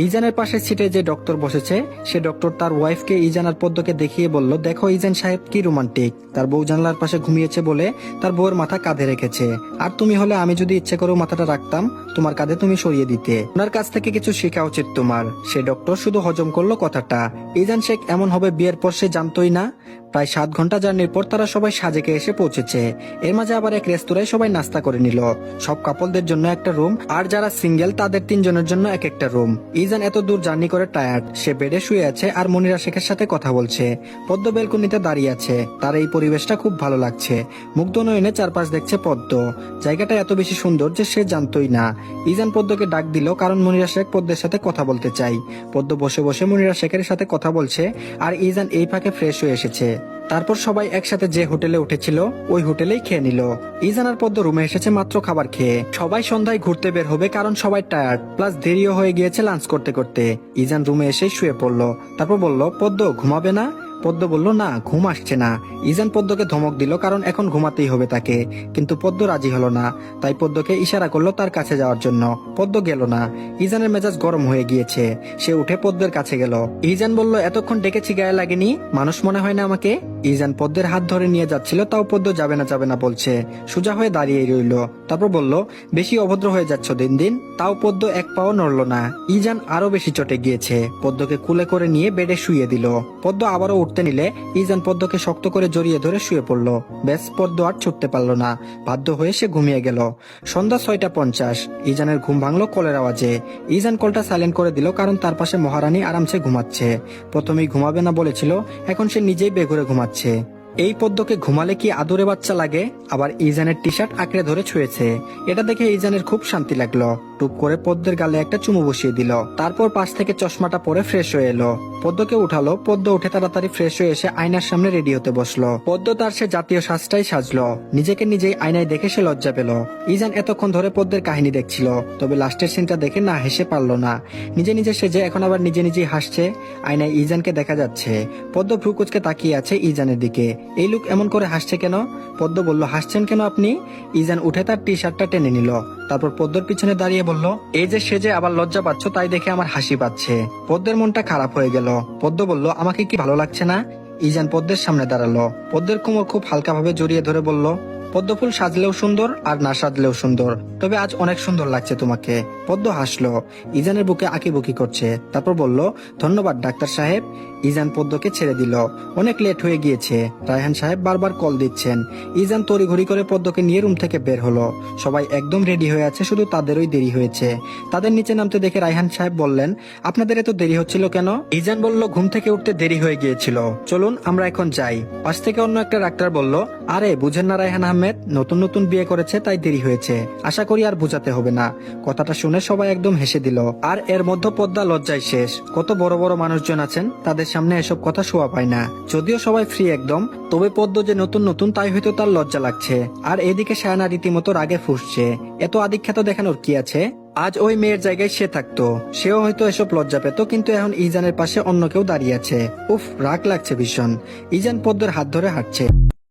ইজানের পাশের সিটে যে ডক্টর বসেছে সে ডক্টর তার ওয়াইফকে ইজান আর পদ্মকে দেখিয়ে বলল, দেখো ইজান সাহেব কি রোমান্টিক, তার বউ জানলার পাশে ঘুমিয়েছে বলে তার বউয়ের মাথা কাঁধে রেখেছে, আর তুমি হলে আমি যদি ইচ্ছে করেও মাথাটা রাখতাম তোমার কাঁধে তুমি সরিয়ে দিতে। ওনার কাছ থেকে কিছু শেখা উচিত তোমার। সে ডক্টর শুধু হজম করলো কথাটা। ইজান শেখ এমন হবে বিয়ের পর সে জানতোই না। প্রায় 7 ঘন্টা জার্নির পর তারা সবাই সাজেকে এসে পৌঁছেছে। এর মাঝে আবার এক রেস্তোরাঁয় সবাই নাস্তা করে নিল। সব কাপলদের জন্য একটা রুম, আর যারা সিঙ্গেল তাদের 3 জনের জন্য এক একটা রুম। ইজান এত দূর জার্নি করে টায়ার্ড, সে বেডে শুয়ে আছে আর মনিরা শেখের সাথে কথা বলছে। পদ্ম বেলকনিতে দাঁড়িয়ে আছে, তার এই পরিবেশটা খুব ভালো লাগছে। মুগ্ধ নয়নে চারপাশ দেখছে পদ্ম। জায়গাটা এত বেশি সুন্দর যে সে জানতোই না। ইজান পদ্মকে ডাক দিল কারণ মনিরা শেখ পদ্মের সাথে কথা বলতে চাই। পদ্ম বসে বসে মনিরা শেখের সাথে কথা বলছে আর ইজান এই ফাঁকে ফ্রেশ হয়ে এসেছে। তারপর সবাই একসাথে যে হোটেলে উঠেছিল ওই হোটেলেই খেয়ে নিল। ইজান আর পদ্ম রুমে এসেছে মাত্র খাবার খেয়ে। সবাই সন্ধ্যায় ঘুরতে বের হবে কারণ সবাই টায়ার্ড, প্লাস দেরিও হয়ে গিয়েছে লাঞ্চ করতে করতে। ইজান রুমে এসে শুয়ে পড়লো। তারপর বলল, পদ্ম ঘুমাবে না? পদ্ম বলল, না ঘুম আসছে না। ইজান পদ্মকে ধমক দিল কারণ এখন ঘুমাতেই হবে তাকে, কিন্তু পদ্ম রাজি হলো না। তাই পদ্মকে ইশারা করলো তার কাছে যাওয়ার জন্য। পদ্ম গেল না। ইজানের মেজাজ গরম হয়ে গিয়েছে, সে উঠে পদ্মের কাছে গেল। ইজান বলল, এতক্ষণ ডেকেছি গায়ে লাগেনি? মানুষ মনে হয় না আমাকে? ইজান পদ্মের হাত ধরে নিয়ে যাচ্ছিল, তাও পদ্ম যাবে না বলছে। সোজা হয়ে দাঁড়িয়ে রইল। তারপর বলল, বেশি অভদ্র হয়ে যাচ্ছ দিন দিন। তাও পদ্ম এক পাও নড়ল না। ইজান আরো বেশি চটে গিয়েছে। পদ্মকে কুলে করে নিয়ে বেডে শুয়ে দিল। পদ্ম আবারও উঠতে নিলে ইজান পদ্মকে শক্ত করে জড়িয়ে ধরে শুয়ে পড়ল। ব্যাস, পদ্ম আর ছুটতে পারল না। বাধ্য হয়ে সে ঘুমিয়ে গেল। সন্ধ্যা 6:50। ইজানের ঘুম ভাঙলো কলের আওয়াজে। ইজান কলটা সাইলেন্ট করে দিল কারণ তার পাশে মহারানী আরামসে ঘুমাচ্ছে। প্রথমেই ঘুমাবে না বলেছিল, এখন সে নিজেই বেঘরে ঘুমাচ্ছে। এই পদ্মকে ঘুমালে কি আদুরে বাচ্চা লাগে? আবার ইজানের টি শার্ট আঁকড়ে ধরে ছুঁয়েছে। এটা দেখে ইজানের খুব শান্তি লাগলো। টুপ করে পদ্মের গালে একটা চুমু বসিয়ে দিল। তারপর পাশ থেকে চশমাটা পরে ফ্রেশ হয়ে এলো। পদ্মকে উঠালো। পদ্ম উঠে তাড়াতাড়ি ফ্রেশ হয়ে এসে আয়নার সামনে রেডি হতে বসলো। পদ্ম তার সে জাতীয় সাজটাই সাজলো। নিজেকে নিজেই আয়নায় দেখে সে লজ্জা পেল। ইজান এতক্ষণ ধরে পদ্মের কাহিনী দেখছিল, তবে লাস্টের সিনটা দেখে না হেসে পারলো না। নিজে নিজে সেজে এখন আবার নিজে নিজেই হাসছে। আয়নায় ইজানকে দেখা যাচ্ছে। পদ্ম ভ্রু কুঁচকে তাকিয়ে আছে ইজানের দিকে। এই লোক এমন করে হাসছে কেন? পদ্ম বলল, হাসছেন কেন আপনি? ইজান উঠে তার টি শার্টটা টেনে নিল। তারপর পদ্মর পিছনে দাঁড়িয়ে বলল, এই যে সেজে আবার লজ্জা পাচ্ছ তাই দেখে আমার হাসি পাচ্ছে। পদ্মের মনটা খারাপ হয়ে গেল। পদ্ম বলল, আমাকে কি ভালো লাগছে না? ইজান পদ্মের সামনে দাঁড়ালো। পদ্মের কোমর খুব হালকাভাবে জড়িয়ে ধরে বলল, পদ্মফুল সাজলেও সুন্দর আর না সাজলেও সুন্দর, তবে আজ অনেক সুন্দর লাগছে তোমাকে। পদ্ম হাসলো। ইজানের বুকে আঁকিবুকি করছে। তারপর বলল, ধন্যবাদ ডাক্তার সাহেব। ইজান পদ্মকে ছেড়ে দিল। অনেক লেট হয়ে গিয়েছে। রায়হান সাহেব বারবার কল দিচ্ছেন। ইজান তড়িঘড়ি করে পদ্মকে নিয়ে রুম থেকে বের হলো। সবাই একদম রেডি হয়ে আছে, শুধু তাদেরই দেরি হয়েছে। তাদের নিচে নামতে দেখে রায়হান সাহেব বললেন, আপনাদের এত দেরি হচ্ছিল কেন? ইজান বলল, ঘুম থেকে উঠতে দেরি হয়ে গিয়েছিল, চলুন আমরা এখন যাই। পাশ থেকে অন্য একটা ডাক্তার বলল, আরে বুঝেন না রায়হান আহমেদ, নতুন নতুন বিয়ে করেছে তাই দেরি হয়েছে, আশা করি আর বুঝাতে হবে না। কথাটা শুনে সবাই একদম হেসে দিল। আর এর মধ্যে পদ্মা লজ্জায় শেষ। কত বড় বড় মানুষজন আছেন, তাদের সামনে এসব কথা শোভা পায় না। যদিও সবাই ফ্রি একদম, তবে পদ্ম যে নতুন নতুন তাই হয়তো তার লজ্জা লাগছে। আর এদিকে সায়না রীতিমতো রাগে ফুঁসছে। এত আদিক্ষেত দেখানোর কি আছে? আজ ওই মেয়ের জায়গায় সে থাকতো, সেও হয়তো এসব লজ্জা পেত, কিন্তু এখন ইজানের পাশে অন্য কেউ দাঁড়িয়ে আছে। উফ, রাগ লাগছে ভীষণ। ইজান পদ্মের হাত ধরে হাঁটছে।